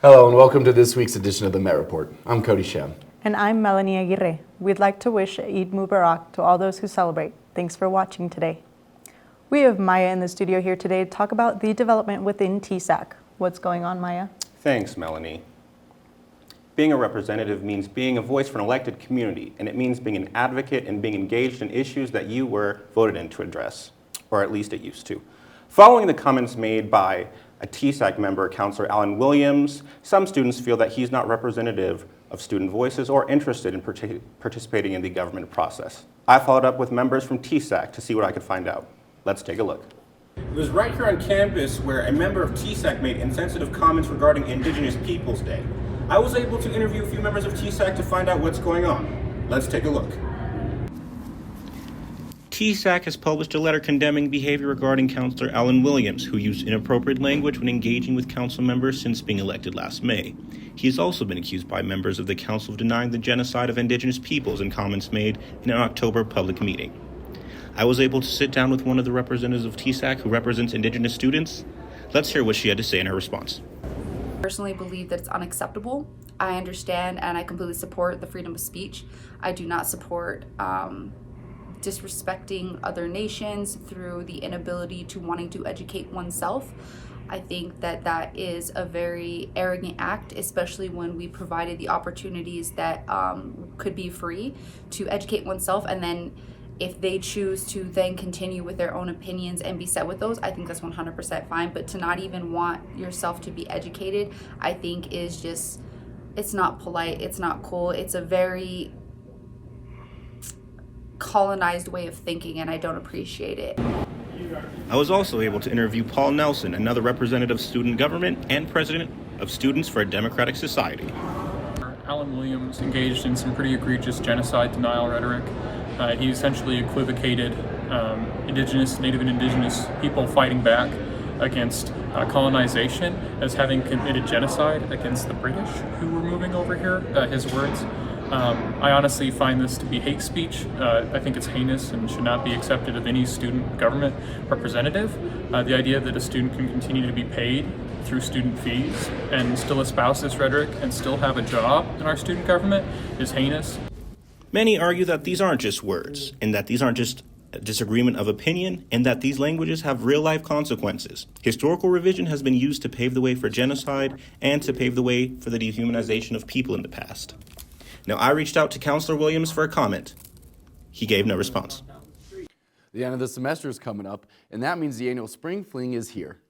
Hello and welcome to this week's edition of the MetReport. I'm Cody Shem. And I'm Melanie Aguirre. We'd like to wish Eid Mubarak to all those who celebrate. Thanks for watching today. We have Maya in the studio here today to talk about the development within TSAC. What's going on, Maya? Thanks, Melanie. Being a representative means being a voice for an elected community, and it means being an advocate and being engaged in issues that you were voted in to address, or at least it used to. Following the comments made by a TSAC member, Councillor Alan Williams, some students feel that he's not representative of student voices or interested in participating in the government process. I followed up with members from TSAC to see what I could find out. Let's take a look. It was right here on campus where a member of TSAC made insensitive comments regarding Indigenous Peoples Day. I was able to interview a few members of TSAC to find out what's going on. Let's take a look. TSAC has published a letter condemning behavior regarding Councillor Alan Williams, who used inappropriate language when engaging with council members since being elected last May. He has also been accused by members of the council of denying the genocide of Indigenous peoples in comments made in an October public meeting. I was able to sit down with one of the representatives of TSAC who represents Indigenous students. Let's hear what she had to say in her response. I personally believe that it's unacceptable. I understand and I completely support the freedom of speech. I do not support disrespecting other nations through the inability to wanting to educate oneself. I think that that is a very arrogant act, especially when we provided the opportunities that could be free to educate oneself, and then if they choose to then continue with their own opinions and be set with those, I think that's 100% fine. But to not even want yourself to be educated, I think is just, it's not polite, it's not cool, it's a very colonized way of thinking, and I don't appreciate it. I was also able to interview Paul Nelson, another representative of student government and president of Students for a Democratic Society. Alan Williams engaged in some pretty egregious genocide denial rhetoric. He essentially equivocated Native and Indigenous people fighting back against colonization as having committed genocide against the British who were moving over here, his words. I honestly find this to be hate speech. I think it's heinous and should not be accepted of any student government representative. The idea that a student can continue to be paid through student fees and still espouse this rhetoric and still have a job in our student government is heinous. Many argue that these aren't just words, and that these aren't just a disagreement of opinion, and that these languages have real-life consequences. Historical revision has been used to pave the way for genocide and to pave the way for the dehumanization of people in the past. Now, I reached out to Councillor Williams for a comment. He gave no response. The end of the semester is coming up, and that means the annual Spring Fling is here.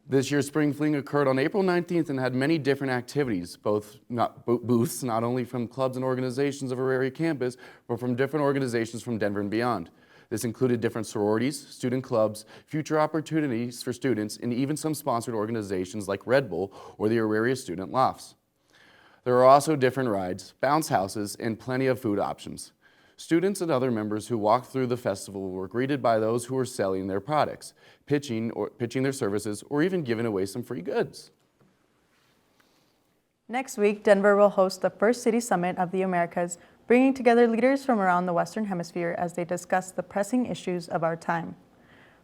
This year's Spring Fling occurred on April 19th and had many different activities, booths, not only from clubs and organizations of our area campus, but from different organizations from Denver and beyond. This included different sororities, student clubs, future opportunities for students, and even some sponsored organizations like Red Bull or the Aguirre Student Lofts. There are also different rides, bounce houses, and plenty of food options. Students and other members who walked through the festival were greeted by those who were selling their products, pitching their services, or even giving away some free goods. Next week, Denver will host the first City Summit of the Americas, bringing together leaders from around the Western Hemisphere as they discuss the pressing issues of our time.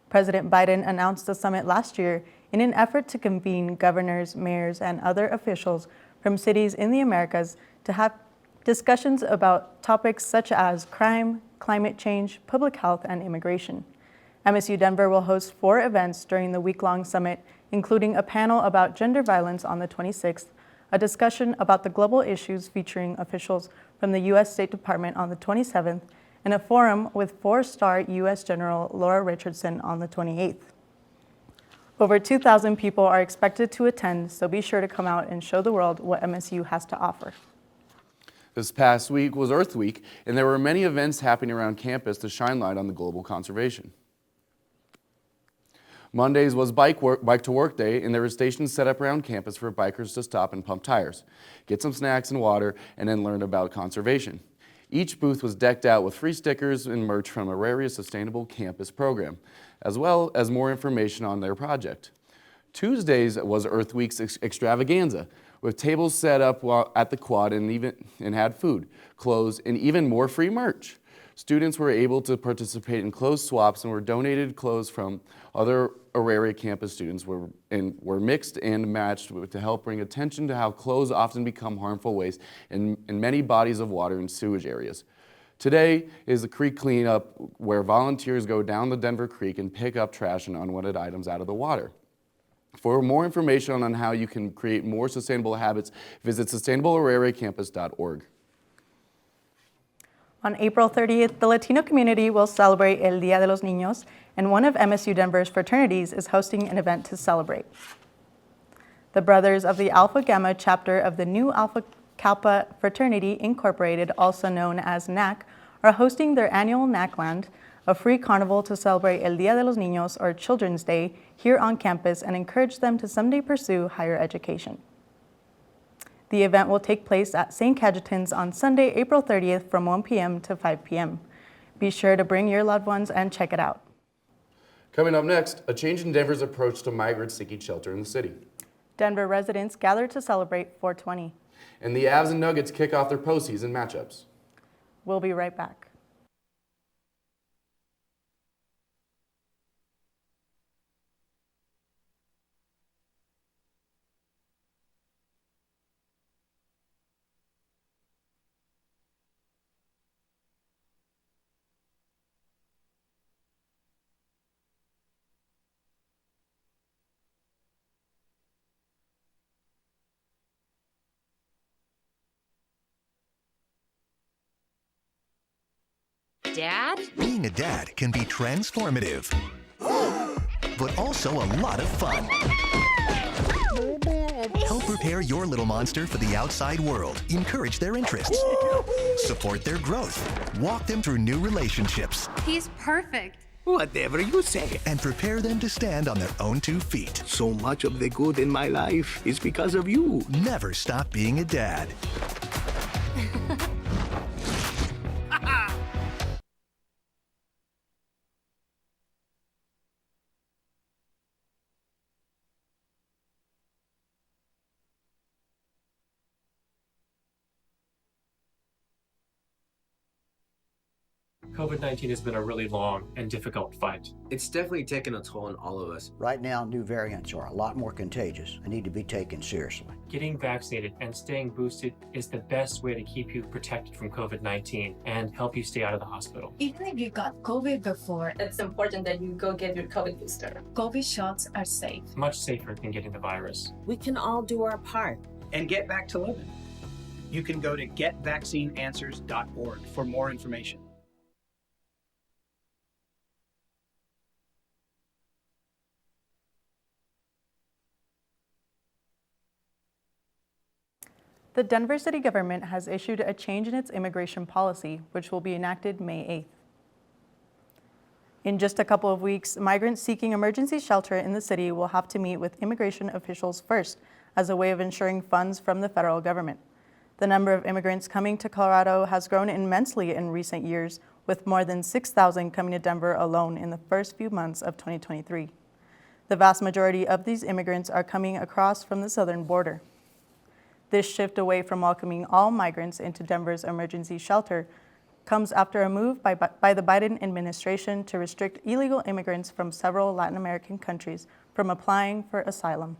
President Biden announced the summit last year in an effort to convene governors, mayors, and other officials from cities in the Americas to have discussions about topics such as crime, climate change, public health, and immigration. MSU Denver will host 4 events during the week-long summit, including a panel about gender violence on the 26th, a discussion about the global issues featuring officials from the U.S. State Department on the 27th, and a forum with 4-star U.S. General Laura Richardson on the 28th. Over 2,000 people are expected to attend, so be sure to come out and show the world what MSU has to offer. This past week was Earth Week, and there were many events happening around campus to shine light on the global conservation. Mondays was Bike to Work Day, and there were stations set up around campus for bikers to stop and pump tires, get some snacks and water, and then learn about conservation. Each booth was decked out with free stickers and merch from Aguirre's Sustainable Campus program, as well as more information on their project. Tuesdays was Earth Week's extravaganza, with tables set up at the quad and had food, clothes, and even more free merch. Students were able to participate in clothes swaps and were donated clothes from other Aguirre campus students were mixed and matched to help bring attention to how clothes often become harmful waste in many bodies of water and sewage areas. Today is the creek cleanup, where volunteers go down the Denver Creek and pick up trash and unwanted items out of the water. For more information on how you can create more sustainable habits, visit sustainableaguirrecampus.org. On April 30th, the Latino community will celebrate El Día de los Niños, and one of MSU Denver's fraternities is hosting an event to celebrate. The Brothers of the Alpha Gamma chapter of the New Alpha Kappa Fraternity Incorporated, also known as NAC, are hosting their annual NACland, a free carnival to celebrate El Día de los Niños, or Children's Day, here on campus and encourage them to someday pursue higher education. The event will take place at St. Cajetan's on Sunday, April 30th from 1 p.m. to 5 p.m. Be sure to bring your loved ones and check it out. Coming up next, a change in Denver's approach to migrants seeking shelter in the city. Denver residents gather to celebrate 420. And the Avs and Nuggets kick off their postseason matchups. We'll be right back. Dad? Being a dad can be transformative, but also a lot of fun. Help prepare your little monster for the outside world. Encourage their interests. Support their growth. Walk them through new relationships. He's perfect. Whatever you say. And prepare them to stand on their own 2 feet. So much of the good in my life is because of you. Never stop being a dad. COVID-19 has been a really long and difficult fight. It's definitely taken a toll on all of us. Right now, new variants are a lot more contagious and need to be taken seriously. Getting vaccinated and staying boosted is the best way to keep you protected from COVID-19 and help you stay out of the hospital. Even if you got COVID before, it's important that you go get your COVID booster. COVID shots are safe. Much safer than getting the virus. We can all do our part and get back to living. You can go to getvaccineanswers.org for more information. The Denver city government has issued a change in its immigration policy, which will be enacted May 8th. In just a couple of weeks, migrants seeking emergency shelter in the city will have to meet with immigration officials first as a way of ensuring funds from the federal government. The number of immigrants coming to Colorado has grown immensely in recent years, with more than 6,000 coming to Denver alone in the first few months of 2023. The vast majority of these immigrants are coming across from the southern border. This shift away from welcoming all migrants into Denver's emergency shelter comes after a move by the Biden administration to restrict illegal immigrants from several Latin American countries from applying for asylum.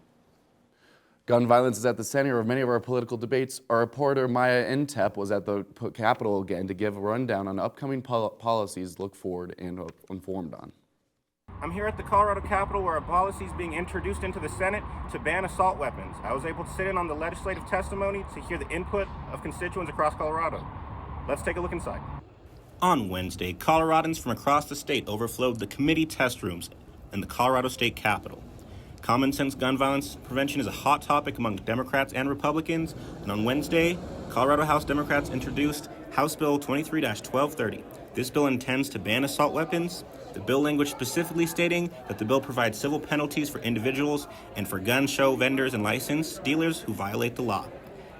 Gun violence is at the center of many of our political debates. Our reporter Maya Intep was at the Capitol again to give a rundown on upcoming policies to look forward and informed on. I'm here at the Colorado Capitol where a policy is being introduced into the Senate to ban assault weapons. I was able to sit in on the legislative testimony to hear the input of constituents across Colorado. Let's take a look inside. On Wednesday, Coloradans from across the state overflowed the committee test rooms in the Colorado State Capitol. Common sense gun violence prevention is a hot topic among Democrats and Republicans, and on Wednesday, Colorado House Democrats introduced House Bill 23-1230. This bill intends to ban assault weapons, the bill language specifically stating that the bill provides civil penalties for individuals and for gun show vendors and license dealers who violate the law.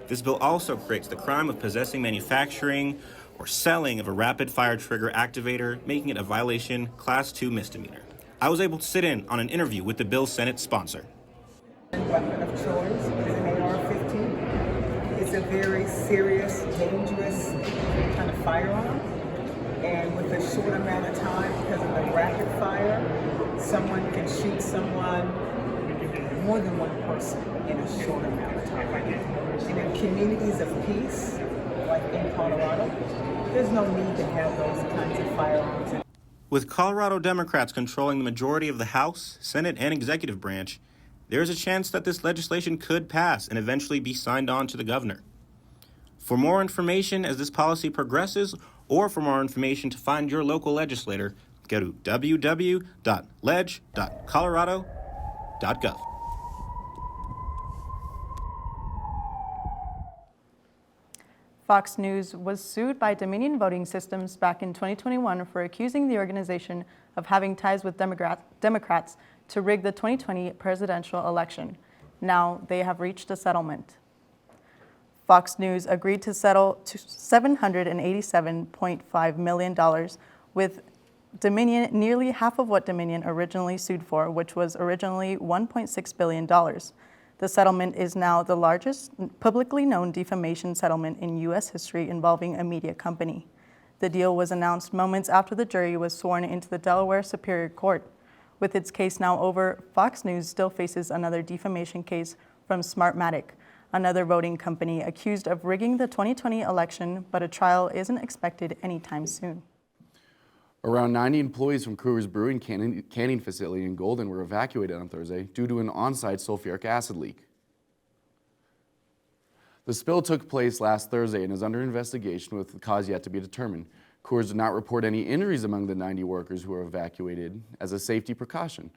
This bill also creates the crime of possessing, manufacturing, or selling of a rapid-fire trigger activator, making it a violation Class 2 misdemeanor. I was able to sit in on an interview with the bill's Senate sponsor. Weapon of choice is an AR-15. It's a very serious, dangerous kind of firearm. And with a short amount of time, because of the rapid fire, someone can shoot someone, more than one person, in a short amount of time. And in communities of peace, like in Colorado, there's no need to have those kinds of firearms. With Colorado Democrats controlling the majority of the House, Senate, and executive branch, there is a chance that this legislation could pass and eventually be signed on to the governor. For more information as this policy progresses, or for more information to find your local legislator, go to www.ledge.colorado.gov. Fox News was sued by Dominion Voting Systems back in 2021 for accusing the organization of having ties with Democrats to rig the 2020 presidential election. Now they have reached a settlement. Fox News agreed to settle to $787.5 million with Dominion, nearly half of what Dominion originally sued for, which was originally $1.6 billion. The settlement is now the largest publicly known defamation settlement in U.S. history involving a media company. The deal was announced moments after the jury was sworn into the Delaware Superior Court. With its case now over, Fox News still faces another defamation case from Smartmatic, another voting company accused of rigging the 2020 election, but a trial isn't expected anytime soon. Around 90 employees from Coors Brewing canning facility in Golden were evacuated on Thursday due to an on-site sulfuric acid leak. The spill took place last Thursday and is under investigation with the cause yet to be determined. Coors did not report any injuries among the 90 workers who were evacuated as a safety precaution.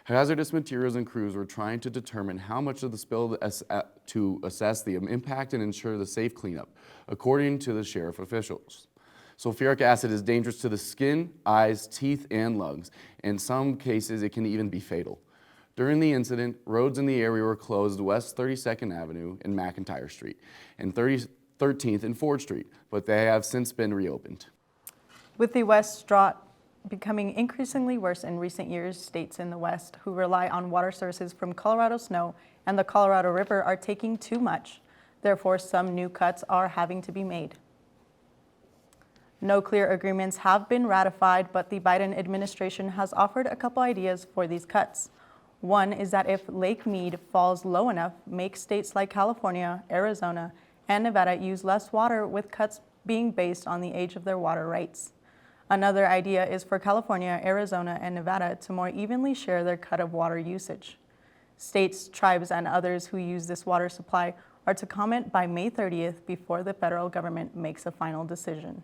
Hazardous materials and crews were trying to determine how much of the spill to assess the impact and ensure the safe cleanup, according to the sheriff officials. Sulfuric acid is dangerous to the skin, eyes, teeth, and lungs. In some cases, it can even be fatal. During the incident, roads in the area were closed West 32nd Avenue and McIntyre Street and 13th and Ford Street, but they have since been reopened. With the West drought becoming increasingly worse in recent years, states in the West who rely on water sources from Colorado snow and the Colorado River are taking too much. Therefore, some new cuts are having to be made. No clear agreements have been ratified, but the Biden administration has offered a couple ideas for these cuts. One is that if Lake Mead falls low enough, make states like California, Arizona, and Nevada use less water, with cuts being based on the age of their water rights. Another idea is for California, Arizona, and Nevada to more evenly share their cut of water usage. States, tribes, and others who use this water supply are to comment by May 30th before the federal government makes a final decision.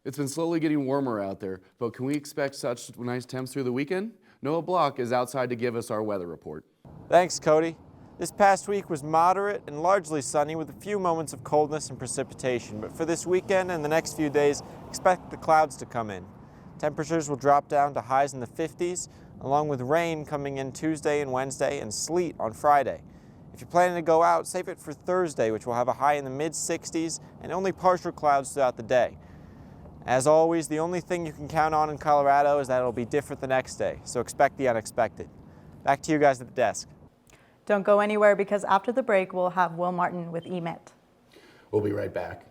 It's been slowly getting warmer out there, but can we expect such nice temps through the weekend? Noah Block is outside to give us our weather report. Thanks, Cody. This past week was moderate and largely sunny with a few moments of coldness and precipitation, but for this weekend and the next few days, expect the clouds to come in. Temperatures will drop down to highs in the 50s, along with rain coming in Tuesday and Wednesday and sleet on Friday. If you're planning to go out, save it for Thursday, which will have a high in the mid-60s and only partial clouds throughout the day. As always, the only thing you can count on in Colorado is that it'll be different the next day, so expect the unexpected. Back to you guys at the desk. Don't go anywhere, because after the break, we'll have Will Martin with EMET. We'll be right back.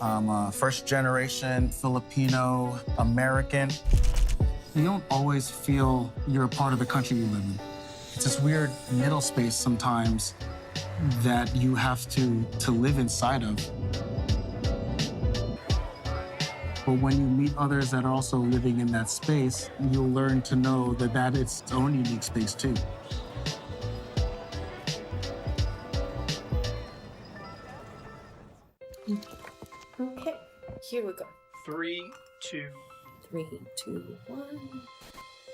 I'm a first-generation Filipino American. You don't always feel you're a part of the country you live in. It's this weird middle space sometimes that you have to live inside of. But when you meet others that are also living in that space, you'll learn to know that it's its own unique space too. Okay, here we go. 3, 2. 3, 2, 1.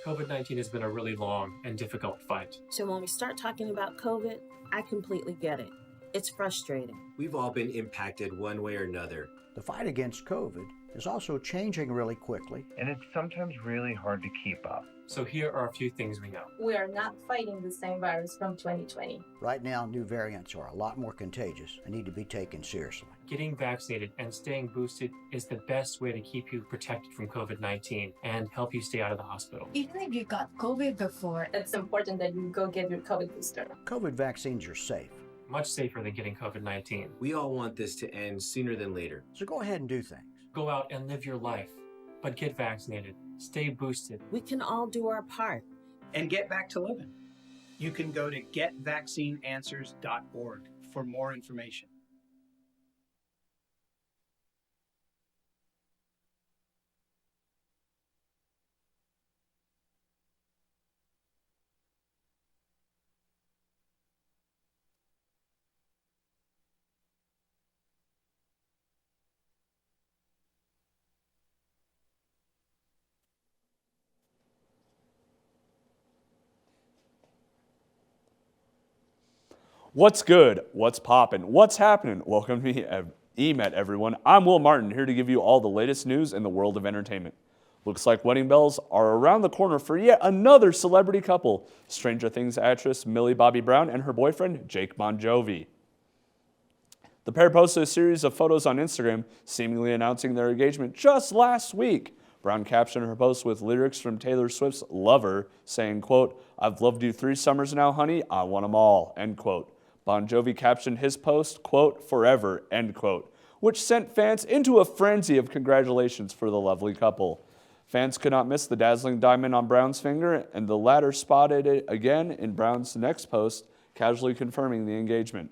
COVID-19 has been a really long and difficult fight. So when we start talking about COVID, I completely get it. It's frustrating. We've all been impacted one way or another. The fight against COVID is also changing really quickly. And it's sometimes really hard to keep up. So here are a few things we know. We are not fighting the same virus from 2020. Right now, new variants are a lot more contagious and need to be taken seriously. Getting vaccinated and staying boosted is the best way to keep you protected from COVID-19 and help you stay out of the hospital. Even if you got COVID before, It's important that you go get your COVID booster. COVID vaccines are safe, Much safer than getting COVID-19. We all want this to end sooner than later. so go ahead and do things. Go out and live your life, but get vaccinated. Stay boosted. We can all do our part. And get back to living. You can go to getvaccineanswers.org for more information. What's good? What's poppin'? What's happening? Welcome to EMET, everyone. I'm Will Martin, here to give you all the latest news in the world of entertainment. Looks like wedding bells are around the corner for yet another celebrity couple, Stranger Things actress Millie Bobby Brown and her boyfriend Jake Bon Jovi. The pair posted a series of photos on Instagram, seemingly announcing their engagement just last week. Brown captioned her post with lyrics from Taylor Swift's Lover, saying, quote, "I've loved you 3 summers now, honey, I want 'em all," end quote. Bon Jovi captioned his post, quote, "Forever," end quote, which sent fans into a frenzy of congratulations for the lovely couple. Fans could not miss the dazzling diamond on Brown's finger, and the latter spotted it again in Brown's next post, casually confirming the engagement.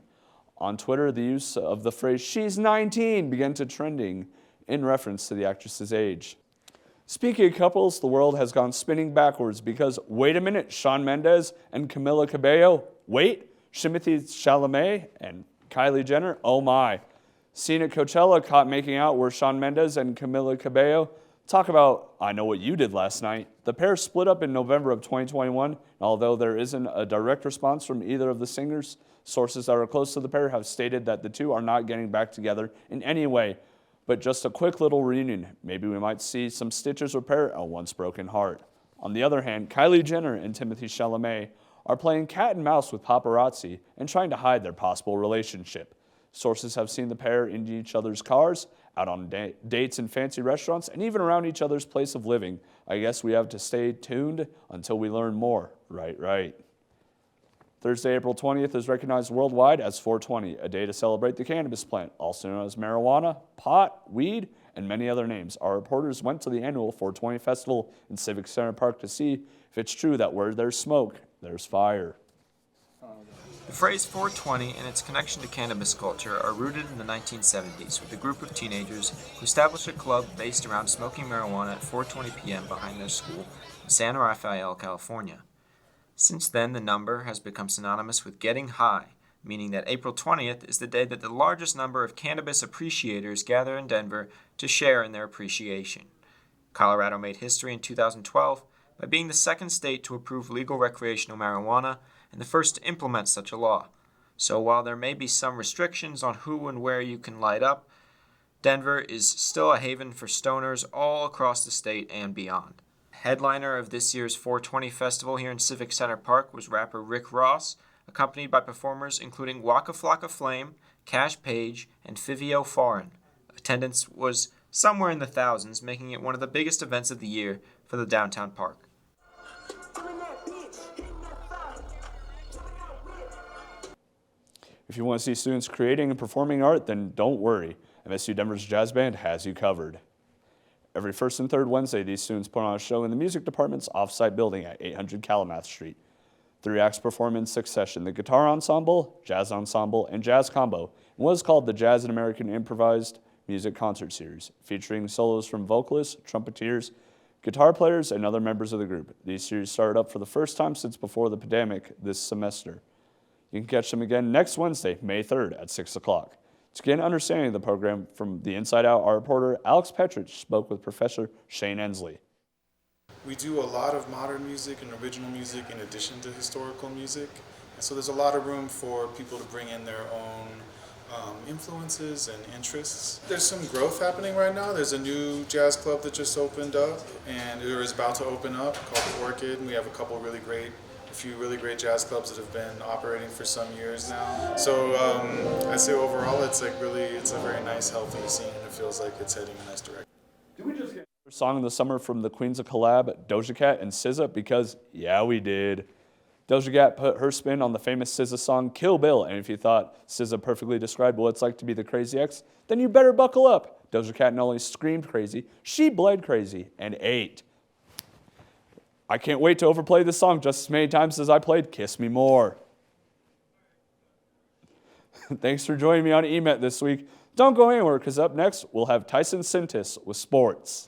On Twitter, the use of the phrase, "she's 19," began to trending in reference to the actress's age. Speaking of couples, the world has gone spinning backwards because, wait a minute, Shawn Mendes and Camila Cabello, wait, Timothée Chalamet and Kylie Jenner, oh my. Seen at Coachella caught making out were Shawn Mendes and Camila Cabello. Talk about, I know what you did last night. The pair split up in November of 2021, and although there isn't a direct response from either of the singers, sources that are close to the pair have stated that the two are not getting back together in any way, but just a quick little reunion. Maybe we might see some stitches repair a once broken heart. On the other hand, Kylie Jenner and Timothée Chalamet are playing cat and mouse with paparazzi and trying to hide their possible relationship. Sources have seen the pair in each other's cars, out on dates in fancy restaurants, and even around each other's place of living. I guess we have to stay tuned until we learn more. Right. Thursday, April 20th is recognized worldwide as 420, a day to celebrate the cannabis plant, also known as marijuana, pot, weed, and many other names. Our reporters went to the annual 420 festival in Civic Center Park to see if it's true that where there's smoke, there's fire. The phrase 420 and its connection to cannabis culture are rooted in the 1970s with a group of teenagers who established a club based around smoking marijuana at 4:20 p.m. behind their school in San Rafael, California. Since then, the number has become synonymous with getting high, meaning that April 20th is the day that the largest number of cannabis appreciators gather in Denver to share in their appreciation. Colorado made history in 2012 by being the second state to approve legal recreational marijuana and the first to implement such a law. So while there may be some restrictions on who and where you can light up, Denver is still a haven for stoners all across the state and beyond. Headliner of this year's 420 festival here in Civic Center Park was rapper Rick Ross, accompanied by performers including Waka Flocka Flame, Cash Page, and Fivio Foreign. Attendance was somewhere in the thousands, making it one of the biggest events of the year for the downtown park. If you want to see students creating and performing art, then don't worry. MSU Denver's Jazz Band has you covered. Every first and third Wednesday, these students put on a show in the music department's off-site building at 800 Calumet Street. 3 acts perform in succession: the Guitar Ensemble, Jazz Ensemble, and Jazz Combo, in what is called the Jazz and American Improvised Music Concert Series, featuring solos from vocalists, trumpeters, guitar players, and other members of the group. These series started up for the first time since before the pandemic this semester. You can catch them again next Wednesday, May 3rd at 6 o'clock. To get an understanding of the program from the Inside Out, our reporter Alex Petrich spoke with Professor Shane Ensley. We do a lot of modern music and original music in addition to historical music. And so there's a lot of room for people to bring in their own influences and interests. There's some growth happening right now. There's a new jazz club that just opened up, and it is about to open up, called the Orchid. And we have a few really great jazz clubs that have been operating for some years now. So I'd say overall, it's a very nice, healthy scene, and it feels like it's heading in a nice direction. Song of the summer from the Queens of Collab, Doja Cat and SZA, because yeah, we did. Doja Cat put her spin on the famous SZA song Kill Bill, and if you thought SZA perfectly described what it's like to be the crazy ex, then you better buckle up. Doja Cat not only screamed crazy, she bled crazy and ate. I can't wait to overplay this song just as many times as I played Kiss Me More. Thanks for joining me on EMET this week. Don't go anywhere, because up next, we'll have Tyson Sintas with sports.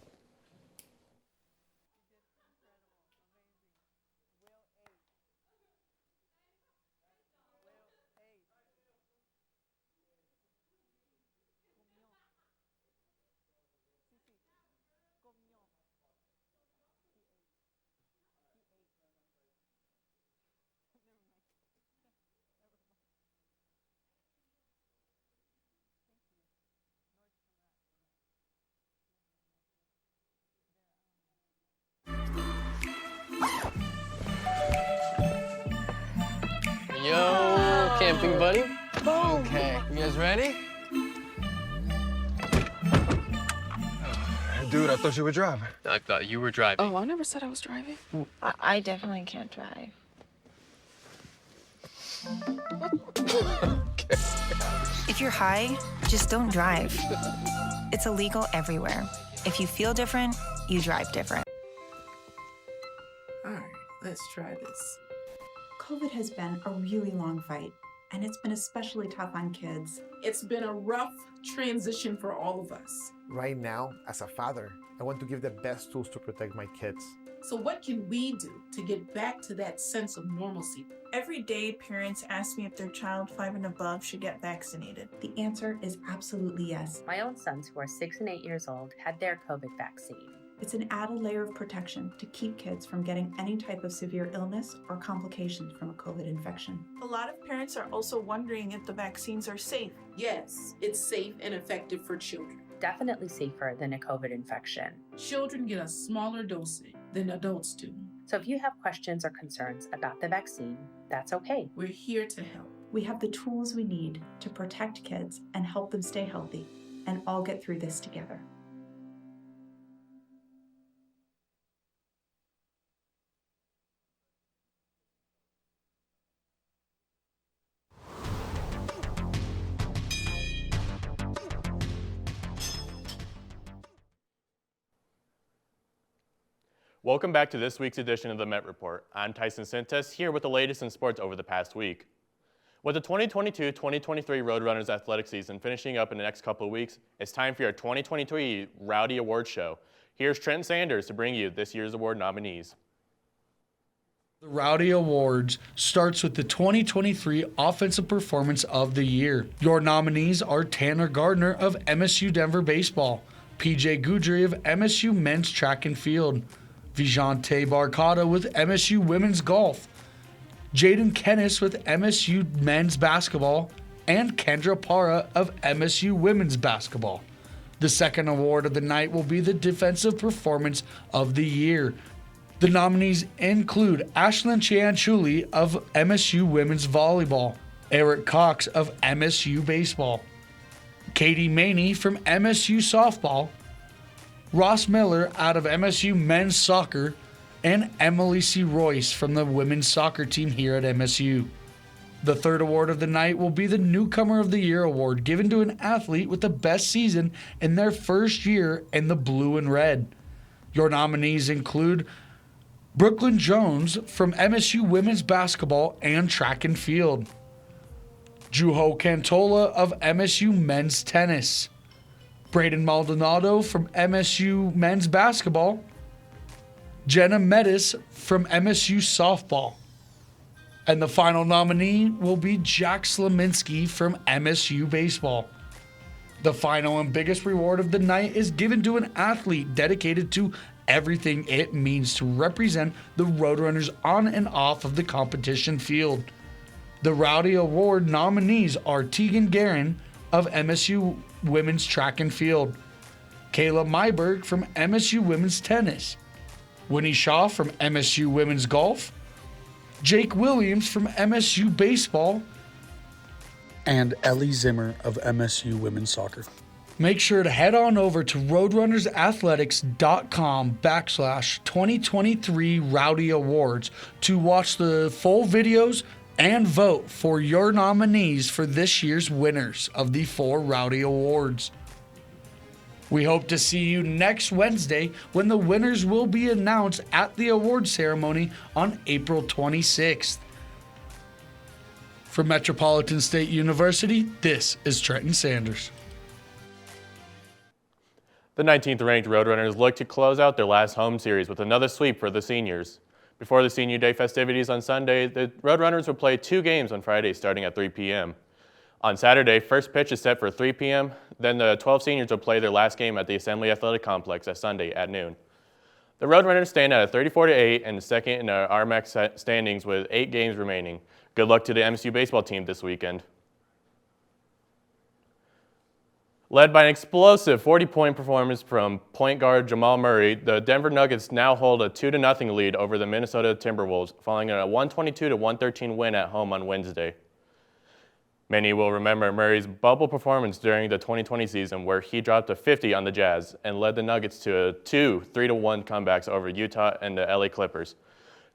Yo, camping buddy. Okay, you guys ready? Dude, I thought you were driving. I thought you were driving. Oh, I never said I was driving. I definitely can't drive. If you're high, just don't drive. It's illegal everywhere. If you feel different, you drive different. All right, let's try this. COVID has been a really long fight, and it's been especially tough on kids. It's been a rough transition for all of us. Right now, as a father, I want to give the best tools to protect my kids. So what can we do to get back to that sense of normalcy? Every day, parents ask me if their child 5 and above should get vaccinated. The answer is absolutely yes. My own sons, who are 6 and 8 years old, had their COVID vaccine. It's an added layer of protection to keep kids from getting any type of severe illness or complications from a COVID infection. A lot of parents are also wondering if the vaccines are safe. Yes, it's safe and effective for children. Definitely safer than a COVID infection. Children get a smaller dosage than adults do. So if you have questions or concerns about the vaccine, that's okay. We're here to help. We have the tools we need to protect kids and help them stay healthy, and all get through this together. Welcome back to this week's edition of the MetReport. I'm Tyson Sintas, here with the latest in sports over the past week. With the 2022-2023 Roadrunners athletic season finishing up in the next couple of weeks, it's time for your 2023 Rowdy Awards show. Here's Trent Sanders to bring you this year's award nominees. The Rowdy Awards starts with the 2023 Offensive Performance of the Year. Your nominees are Tanner Gardner of MSU Denver Baseball, PJ Goudry of MSU Men's Track and Field, Vijante Barcata with MSU Women's Golf, Jaden Kennis with MSU Men's Basketball, and Kendra Para of MSU Women's Basketball. The second award of the night will be the Defensive Performance of the Year. The nominees include Ashlyn Chianchuli of MSU Women's Volleyball, Eric Cox of MSU Baseball, Katie Maney from MSU Softball, Ross Miller out of MSU Men's Soccer, and Emily C. Royce from the women's soccer team here at MSU. The third award of the night will be the Newcomer of the Year award, given to an athlete with the best season in their first year in the blue and red. Your nominees include Brooklyn Jones from MSU Women's Basketball and Track and Field, Juho Cantola of MSU Men's Tennis, Braden Maldonado from MSU Men's Basketball, Jenna Metis from MSU Softball, and the final nominee will be Jack Slaminski from MSU Baseball. The final and biggest reward of the night is given to an athlete dedicated to everything it means to represent the Roadrunners on and off of the competition field. The Rowdy Award nominees are Tegan Guerin of MSU Women's Track and Field, Kayla Myberg from MSU Women's Tennis, Winnie Shaw from MSU Women's Golf, Jake Williams from MSU Baseball, and Ellie Zimmer of MSU Women's Soccer. Make sure to head on over to roadrunnersathletics.com/2023 Rowdy Awards to watch the full videos and vote for your nominees for this year's winners of the 4 Rowdy Awards. We hope to see you next Wednesday when the winners will be announced at the award ceremony on April 26th. From Metropolitan State University, this is Trenton Sanders. The 19th ranked Roadrunners look to close out their last home series with another sweep for the seniors. Before the Senior Day festivities on Sunday, the Roadrunners will play 2 games on Friday starting at 3 p.m. On Saturday, first pitch is set for 3 p.m., then the 12 seniors will play their last game at the Assembly Athletic Complex at Sunday at noon. The Roadrunners stand at a 34-8 and second in the RMAC standings with 8 games remaining. Good luck to the MSU baseball team this weekend. Led by an explosive 40-point performance from point guard Jamal Murray, the Denver Nuggets now hold a 2-0 lead over the Minnesota Timberwolves, following a 122-113 win at home on Wednesday. Many will remember Murray's bubble performance during the 2020 season, where he dropped a 50 on the Jazz and led the Nuggets to 2 3-1 comebacks over Utah and the LA Clippers.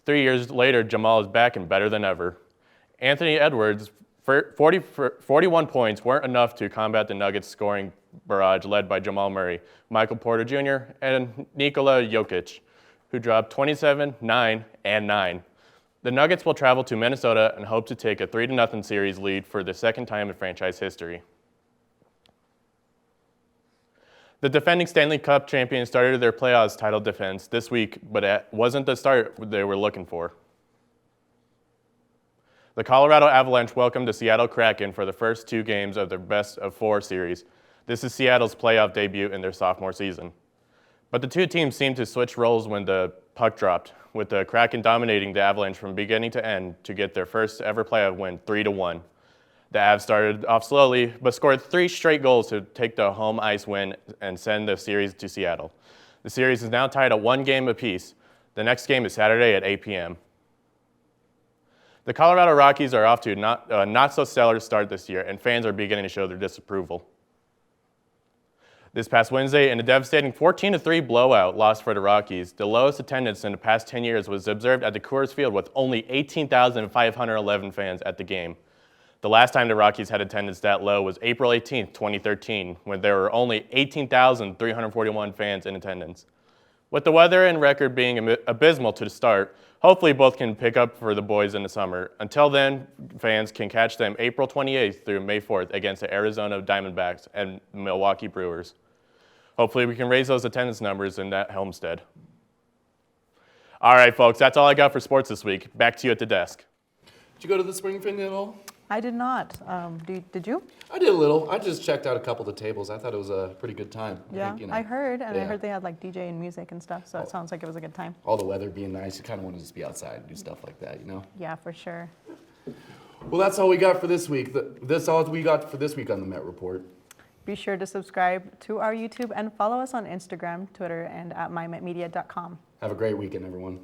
3 years later, Jamal is back and better than ever. Anthony Edwards' 41 points weren't enough to combat the Nuggets' scoring barrage led by Jamal Murray, Michael Porter Jr., and Nikola Jokic, who dropped 27, 9, and 9. The Nuggets will travel to Minnesota and hope to take a 3-0 series lead for the second time in franchise history. The defending Stanley Cup champions started their playoffs title defense this week, but it wasn't the start they were looking for. The Colorado Avalanche welcomed the Seattle Kraken for the first 2 games of their best-of-4 series. This is Seattle's playoff debut in their sophomore season. But the 2 teams seemed to switch roles when the puck dropped, with the Kraken dominating the Avalanche from beginning to end to get their first ever playoff win 3-1. The Avs started off slowly, but scored 3 straight goals to take the home ice win and send the series to Seattle. The series is now tied at 1 game apiece. The next game is Saturday at 8 p.m. The Colorado Rockies are off to a not-so-stellar start this year, and fans are beginning to show their disapproval. This past Wednesday, in a devastating 14-3 blowout loss for the Rockies, the lowest attendance in the past 10 years was observed at the Coors Field with only 18,511 fans at the game. The last time the Rockies had attendance that low was April 18, 2013, when there were only 18,341 fans in attendance. With the weather and record being abysmal to the start, hopefully both can pick up for the boys in the summer. Until then, fans can catch them April 28th through May 4th against the Arizona Diamondbacks and Milwaukee Brewers. Hopefully we can raise those attendance numbers in that homestead. All right, folks, that's all I got for sports this week. Back to you at the desk. Did you go to the spring thing at all? I did not. Did you? I did a little. I just checked out a couple of the tables. I thought it was a pretty good time. Yeah, I heard, and I yeah. heard they had like DJ and music and stuff, so it sounds like it was a good time. All the weather being nice, you kind of want to just be outside and do stuff like that, you know? Yeah, for sure. Well, that's all we got for this week. That's all we got for this week on the Met Report. Be sure to subscribe to our YouTube and follow us on Instagram, Twitter, and at mymetmedia.com. Have a great weekend, everyone.